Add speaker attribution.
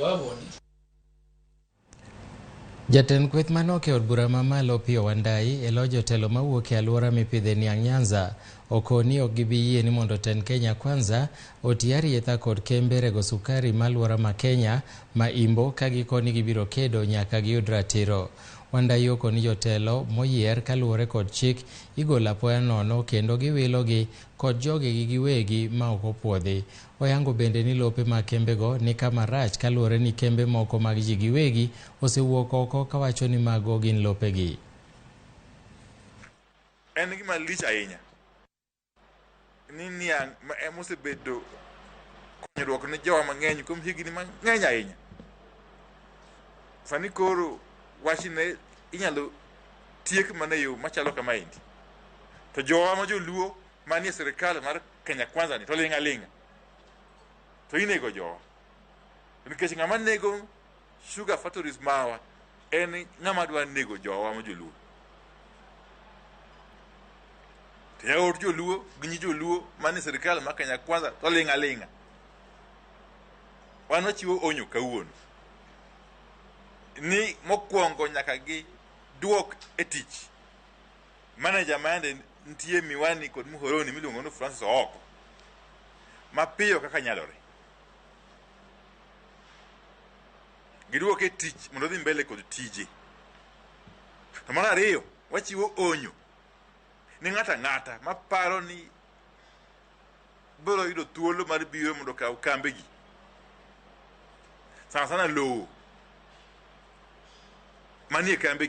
Speaker 1: waboni.
Speaker 2: Jatend kweth manoke od bura mamalo Opiyo Wandayi elo jotelo mawuok e alwora mipidhe Niang' Nyanza okoni ok gibi yie ni mondo tend Kenya Kwanza oti arietha kod kembe rego sukari malwora ma Kenya ma imbo ka gikoni gibiro kedo nyaka giyud ratiro. Wandayi okoni jotelo moyier kaluwore kod chik igolo apoya nono kendo giwilogi kod jogegi giwegi ma ok opuodhi. Oyango bende ni lope mag kembego ni kama rach kaluwore ni kembe moko mag ji giwegi osewuok oko kawacho ni mago gin lopegi.
Speaker 3: En gima lich ahinya ni Niang' ma emosebedo konyruok ne jowa mang'eny kuom higni mang'eny ahinya. Sani koro wachne inyalo tiek mana e yo machalo kama endi. To jowa ma joluo manie sirikal mar Kenya Kwanza ni to ling' aling'a. To inego jowa. Nikech ng'ama nego sugar factories mawa en ng'ama dwa nego jowa ma joluo. To yaot joluo gi nyi joluo manie sirikal mar Kenya Kwanza to ling' aling'a. Wan wachiwo onyo kawuono ni mokwongo nyaka gi duok e tich manager mande nitie Miwani kod Muhoroni miluongo ni Francis Ooko mapiyo kaka nyalore. Giduok e tich mondo dhi mbele kod tije. To mar ariyo wachiwo onyo ni ng'ata ng'ata maparo ni biro yudo thuolo mar biro mondo kaw kambegi sana lowo manie kambe